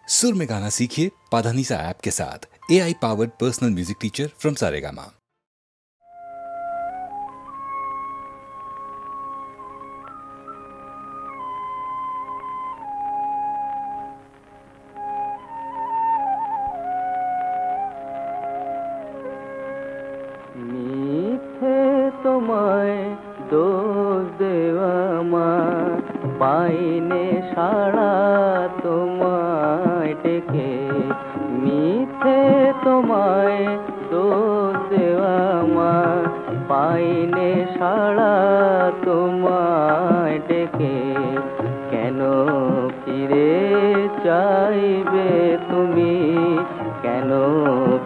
सुर में गाना सीखिए पाधानीसा ऐप के साथ। AI powered personal music teacher from Saregama. তোমায় দোষ দেওয়া মা পাইনে সাড়া তোমায় ডেকে, মিথ্যে তোমায় দোষ দেওয়া মা পাইনে সাড়া তোমায় ডেকে। কেন ফিরে চাইবে তুমি, কেন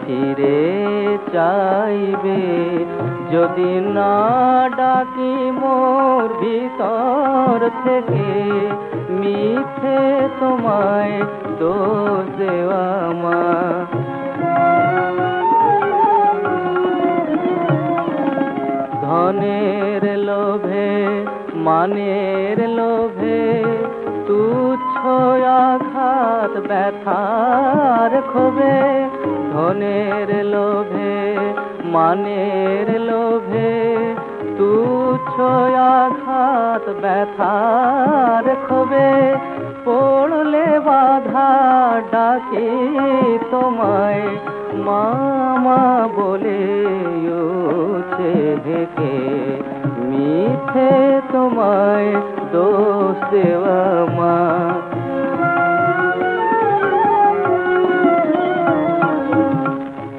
ফিরে চাইবে, যদি না ডাকি মোর ভিতর থেকে, মিথ্যে তোমায় দোষ দেওয়া মা। ধনের লোভে মানের লোভে তুচ্ছ আঘাত ব্যথার ক্ষোভে, ধনের লোভে মানের লোভে তুচ্ছ আঘাত ব্যথার ক্ষোভে, পড়লে বাধা ডাকি তোমায় মামা বলে উঠে ঢেকে, মিথ্যে তোমায় দোষ দেওয়া মা।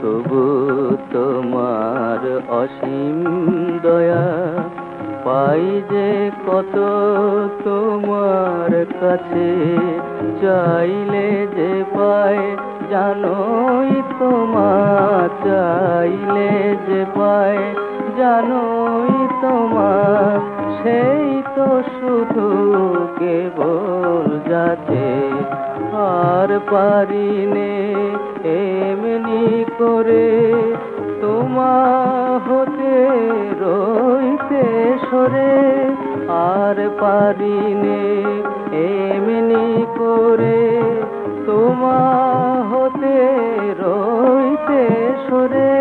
তবু তোমার অসীম দয়া পাই যে কত তোমার কাছে, চাইলে যে পায় জানোই তোমার, চাইলে যে পায় জানোই তোমার, সেই তো শুধু কেবল যাতে, আর পারিনে এমনি করে তোমার হতে রইতে সরে, আর পারিনে এমনি করে তোমার হতে রইতে সরে।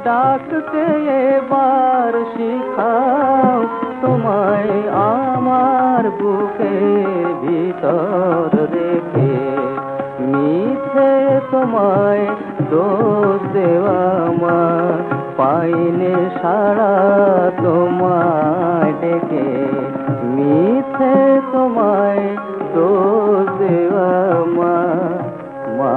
ডাকতে এবার শিখাও তোমায় আমার বুকের ভিতর রেখে, মিথ্যে তোমায় দোষ দেওয়া মা পাইনে সাড়া তোমায় ডেকে, মিথ্যে তোমায় দোষ দেওয়া মা। মা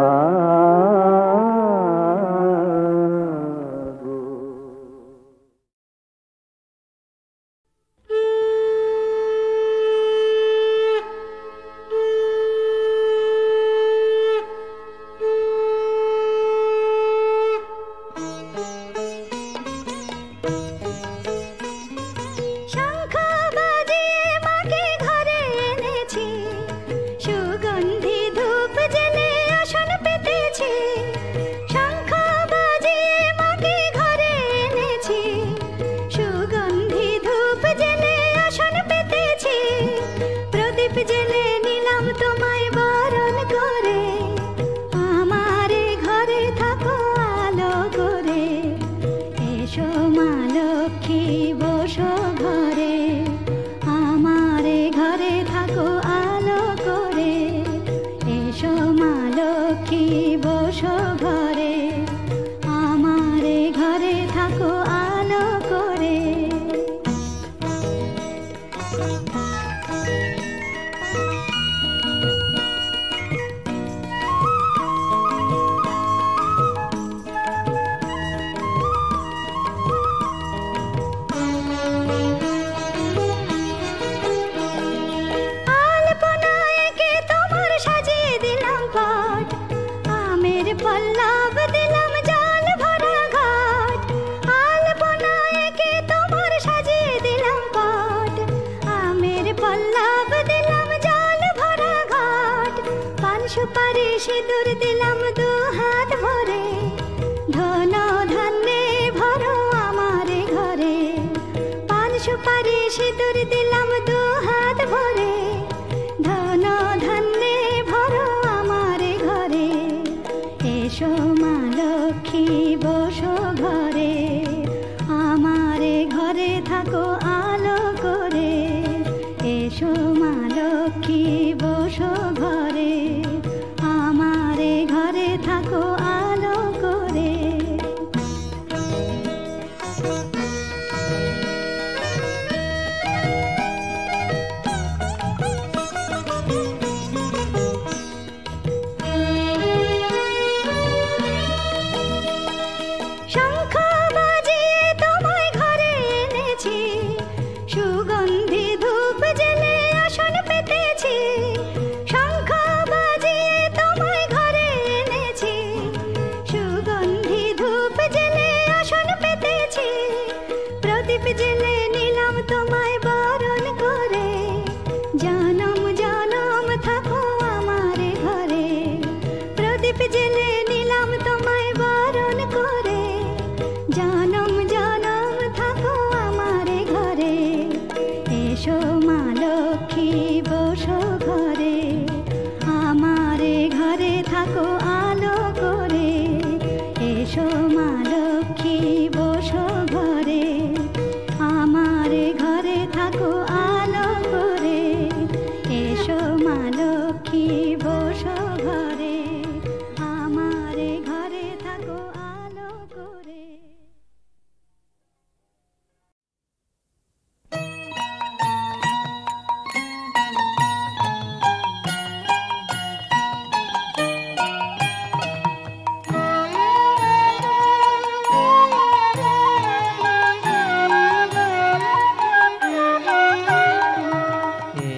সুপারি সিঁদুর দিলাম দু হাত ভরে, ধন ধান্যে ভরো আমার ঘরে। পান সুপারি সিঁদুর দিলাম দু হাত ভরে, ধন ধান্যে ভরো আমার এসো মা লক্ষ্মী বসো ঘরে, আমারে ঘরে থাকো আলো করে। এসো মা লক্ষ্মী বসো ঘরে, আমারে ঘরে থাকো আলো করে। শঙ্খ বাজিয়ে তোমায় ঘরে এনেছি, সুগন্ধি ধূপ জেলে আসন পেতেছি। শঙ্খ বাজিয়ে তোমায় ঘরে এনেছি, সুগন্ধি ধূপ জেলে আসন পেতেছি। প্রদীপ জেলে নিলাম তোমায় বরণ করে, জনম জনম থাকো আমারে ঘরে। প্রদীপ জেলে নিলাম তোমায় বরণ করে, জনম জনম থাকো আমারে ঘরে। এসো মা লক্ষ্মী বসো ঘরে, আমারে ঘরে থাকো আলো করে। এসো মা লক্ষ্মী বসো ঘরে, আমারে ঘরে থাকো আলো করে। এসো মা লক্ষ্মী বসো ঘরে, আমারে ঘরে থাকো আলো করে।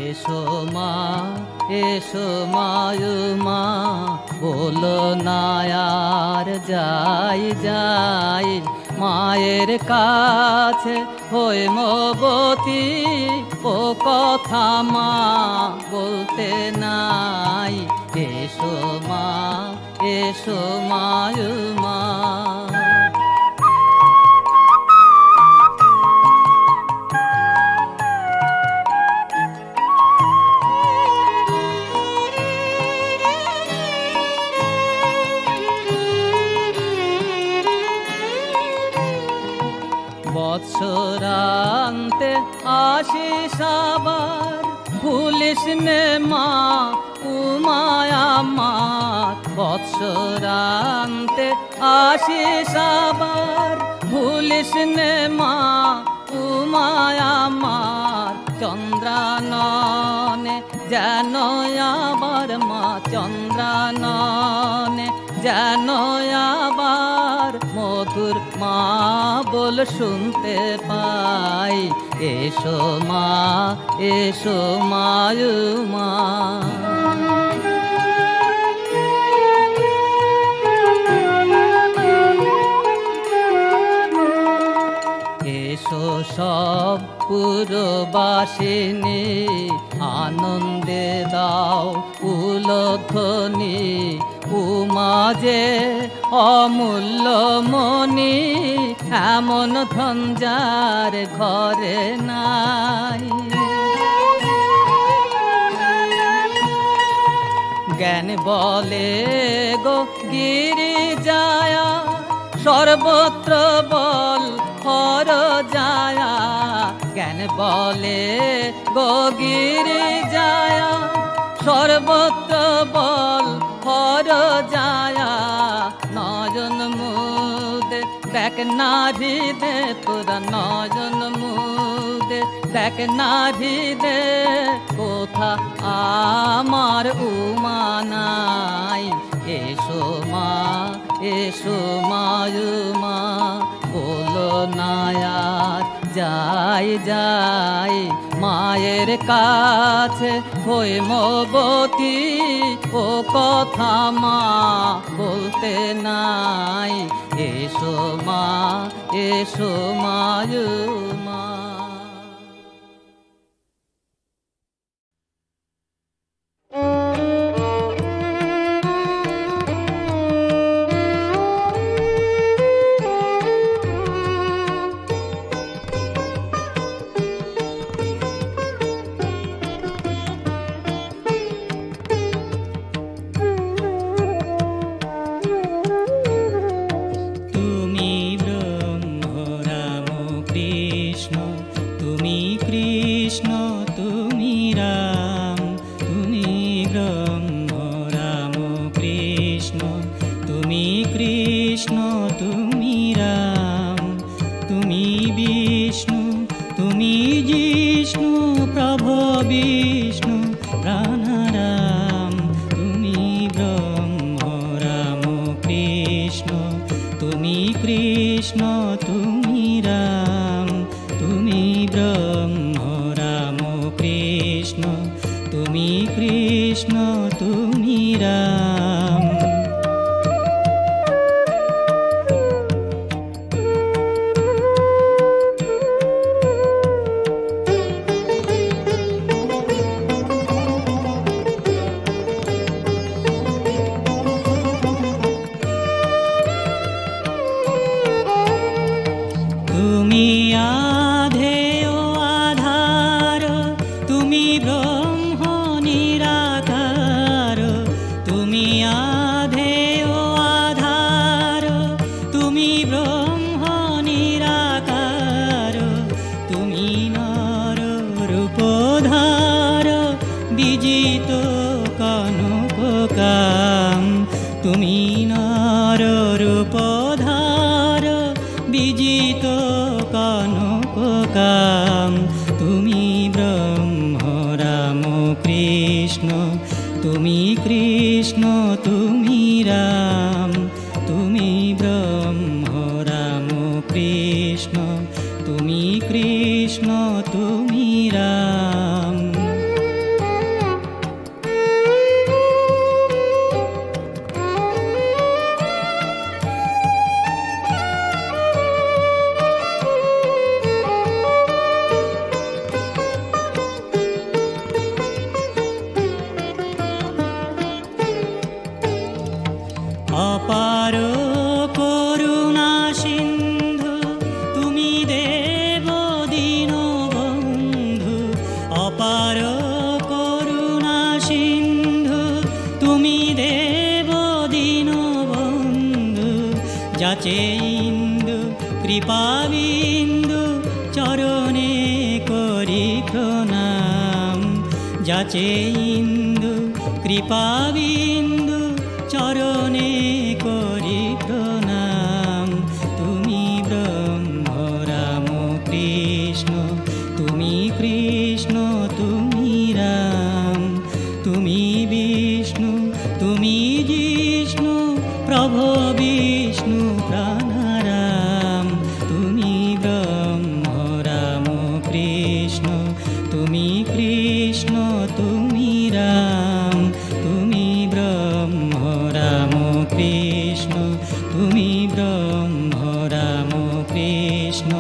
এসো মা, এসো মায়ুমা, বলো না আর যাই যাই মায়ের কাছে হয়ে মবতী। ও কথা মা বলতে নাই, এসো মা, এসো মায়ুমা। বৎসরান্তে আশিস আবার, ভুলিস নে মা উমায় আমার। বৎসরান্তে আশিস আবার, ভুলিস নে মা উমায় আমার। চন্দ্রাননে যেন আবার মা, চন্দ্রাননে যেন আবার মধুর মা বল শুনতে পাই। এসো মা, এসো মায়ুমা। এসো সব পুরবাসিনী, আনন্দে দাও উলধ্বনি। উমা যে অমূল্য মণি, এমন ধন যার ঘরে নাই। জ্ঞান বলে গো গিরিজায়া, সর্বত্র বল হর যায়া। জ্ঞান বলে গো গিরিজায়া, সর্বত্র বল হর যায়া। নয়ন মুদে দেখ নারী দে তোরা, নয়ন মুদে দেখ নারী দে। কোথা আমার উমা নাই, এসো মা, এসো মায়ুমা। বলো না আর যাই যাই মায়ের কাছে হয়ে মবতী। ও কথা মা বলতে নাই, এসো মা, এসো মায়ুমা। কৃষ্ণ তুমি রাম, তুমি ব্রহ্ম রাম কৃষ্ণ, তুমি কৃষ্ণ তুমি রাম। তুমি আধেয় আধার, তুমি ব্রহ্ম নিরাকার, তুমি আধেয় আধার, তুমি ব্রহ্ম নিরাকার, তুমি নর রূপধার, বিজিত কনক কাম, তুমি নর রূপধার, বিজিত কনক কাম, তুমি ব্রহ্ম রাম কৃষ্ণ, তুমি কৃষ্ণ তুমি রাম, তুমি ব্রহ্ম রাম কৃষ্ণ, তুমি কৃষ্ণ তুমি রাম। অপার করুণা সিন্ধু তুমি দেব দীনবন্ধু, অপার করুণা সিন্ধু তুমি দেব দীনবন্ধু, যাচে ইন্দু কৃপাবিন্দু চরণে করি প্রণাম, যাচে ইন্দু কৃপাবিন্দু চরণে করি প্রণাম, তুমি ব্রহ্ম রাম কৃষ্ণ, তুমি কৃষ্ণ তুমি রাম, তুমি বিষ্ণু তুমি জিষ্ণু প্রভু বিষ্ণু প্রাণারাম, তুমি ব্রহ্ম রাম কৃষ্ণ, তুমি কৃষ্ণ তুমি রাম, তুমি ব্রহ্ম রাম কৃষ্ণ, তুমি ব্রহ্ম রাম কৃষ্ণ,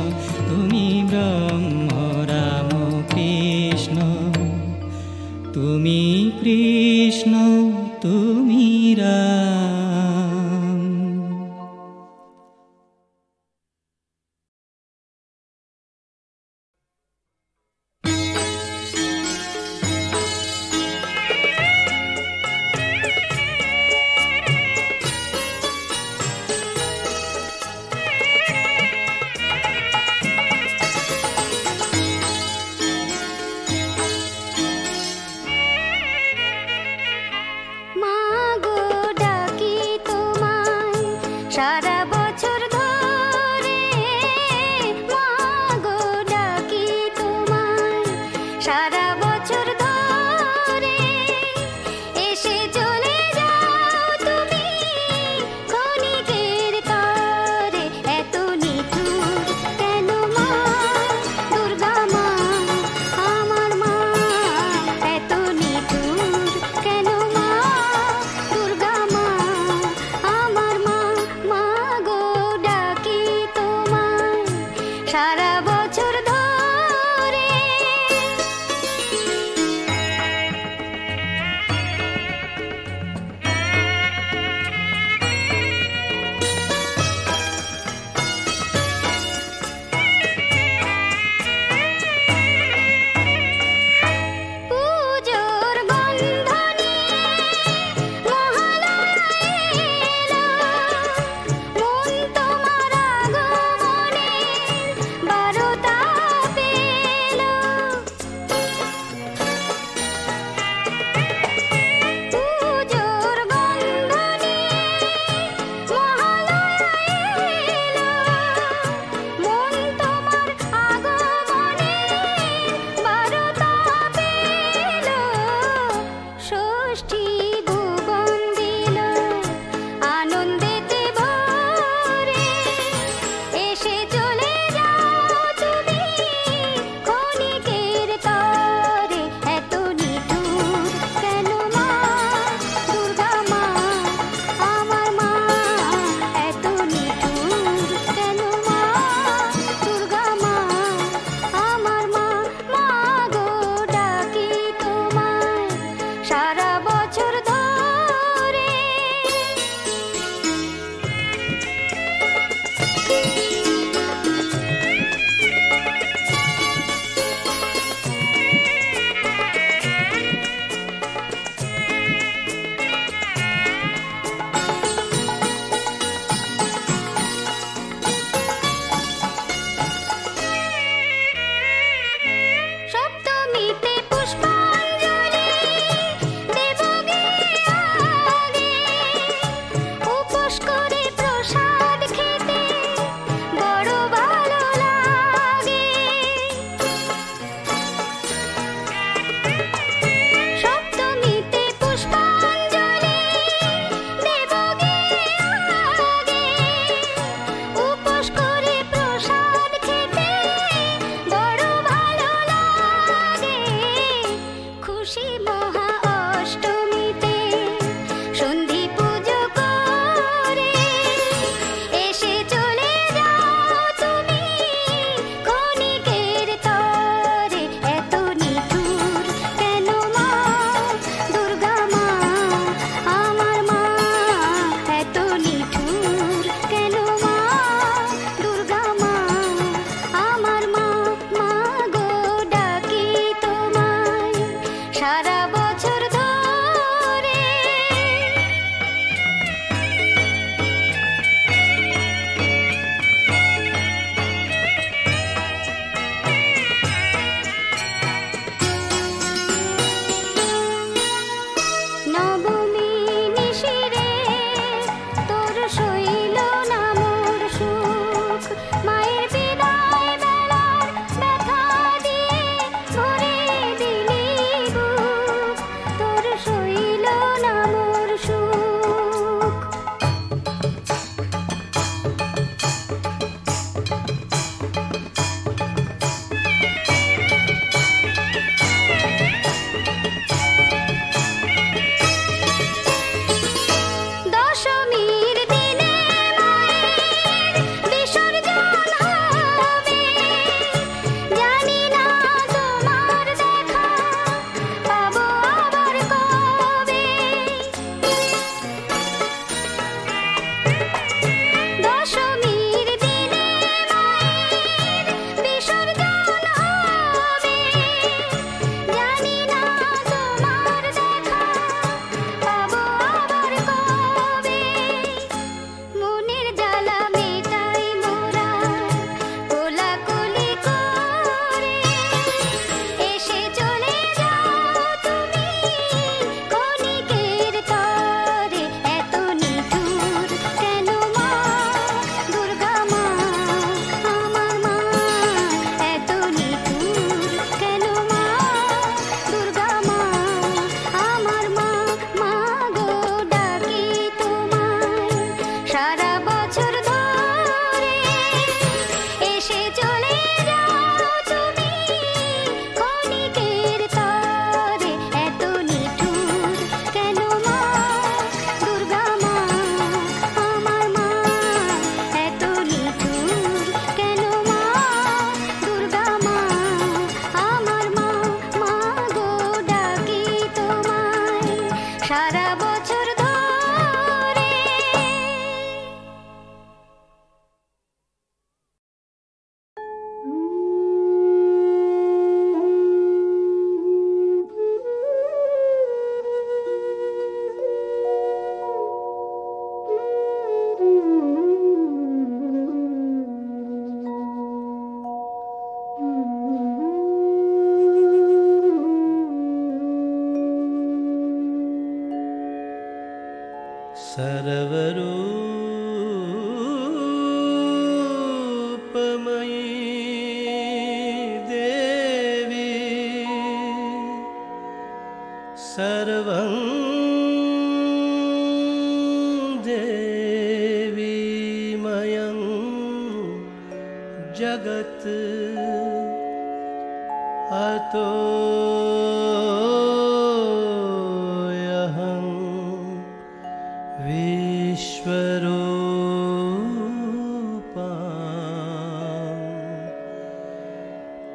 তুমি ব্রহ্ম রাম কৃষ্ণ, তুমি কৃষ্ণ তুমি রাম। মা सर्वरूपमयी देवी सर्वं देवीमयं जगत् अतोऽहं विश्वरूपा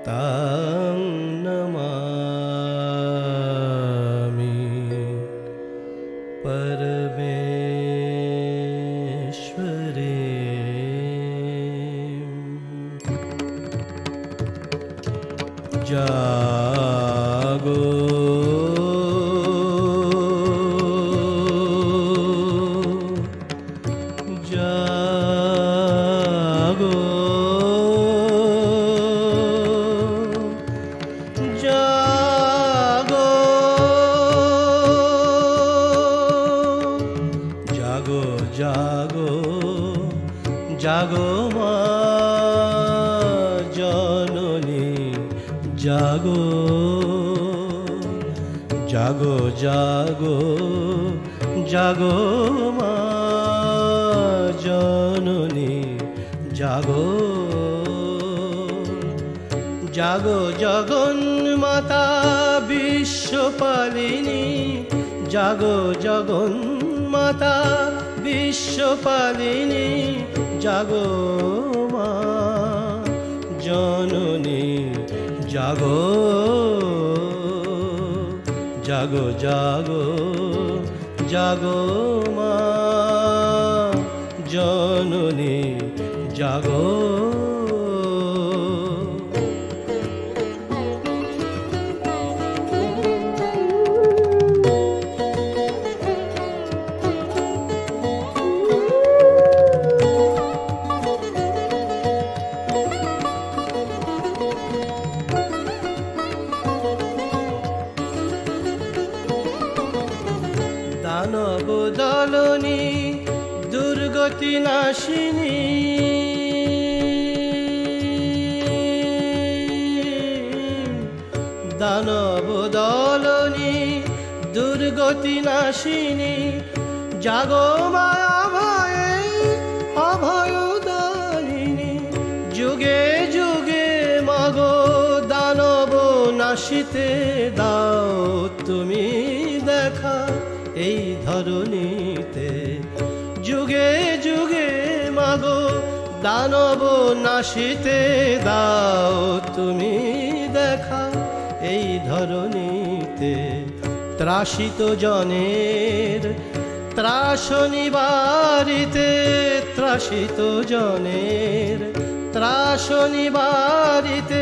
तां नमामि परमेश्वरी। जागो जागो जागो जागो जागो जागो माँ जननी जागो जागो जागो जागो माँ जननी जागो जागो जगन्माता विश्वपालिनी जागो जगन्माता विश्वपालिनी जागो माँ जननी जागो जागो जागो जागो माँ जननी जागो। दानव दलनी दुर्गति नाशिनी दानव दलनी दुर्गति नाशिनी जागो माया भये अभयदायिनी जुगे जुगे मागो दानव नाशिते दाओ तुमी देखा এই ধরণীতে যুগে যুগে মাগো দানব নাশিতে দাও তুমি দেখা এই ধরণীতে ত্রাসিত জনের ত্রাস নিবারিতে ত্রাসিত জনের ত্রাস নিবারিতে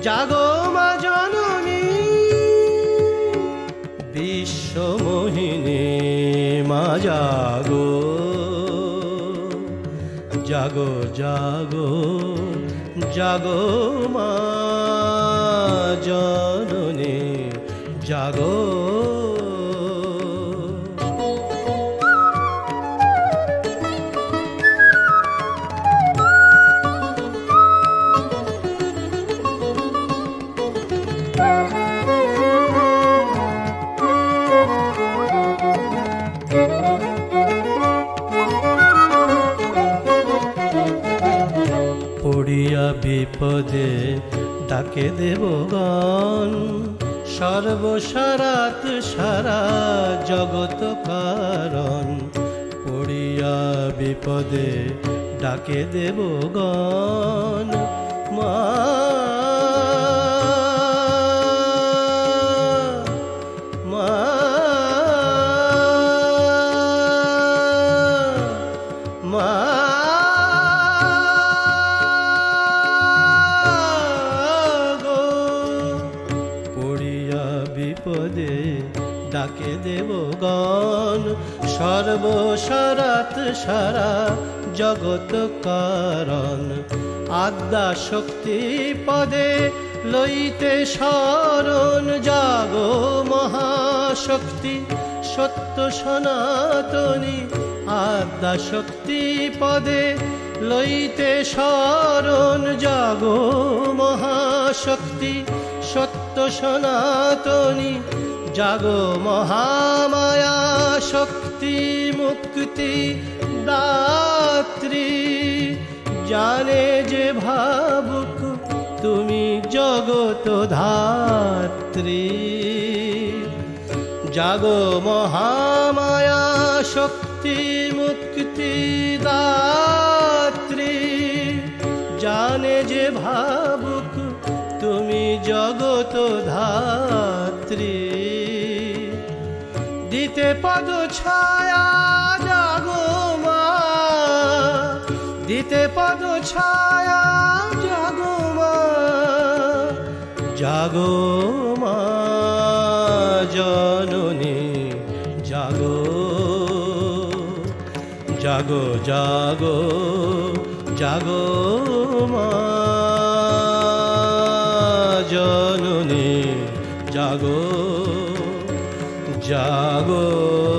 জাগো মা জননী বিশ্বমোহিনী মা জাগো জাগো জাগো জাগো মা জননী জাগো। পড়িয়া বিপদে ডাকে দেবগণ সর্বসারাত সারা জগত কারণ পড়িয়া বিপদে ডাকে দেবগণ মা মা মা বিপদে ডাকে দেবগণ সর্বসারাত সারা জগত কারণ আদ্যা শক্তি পদে লইতে শরণ জাগো মহাশক্তি সত্য সনাতনী আদ্যা শক্তি পদে লইতে শরণ জাগো মহাশক্তি। সত্য সনাতনী জাগো মহামায়া শক্তি মুক্তি দাত্রী। জানে যে ভাবুক তুমি জগত ধাত্রী। জাগো মহামায়া শক্তি মুক্তি দাত্রী। জানে যে ভাবুক তুমি জগত ধাত্রী। দিতে পদ ছায়া জাগো মা, দিতে পদ ছায়া জাগো মা। জাগো মা জননী জাগো, জাগো জাগো জাগো মা জননী জাগো, জাগো।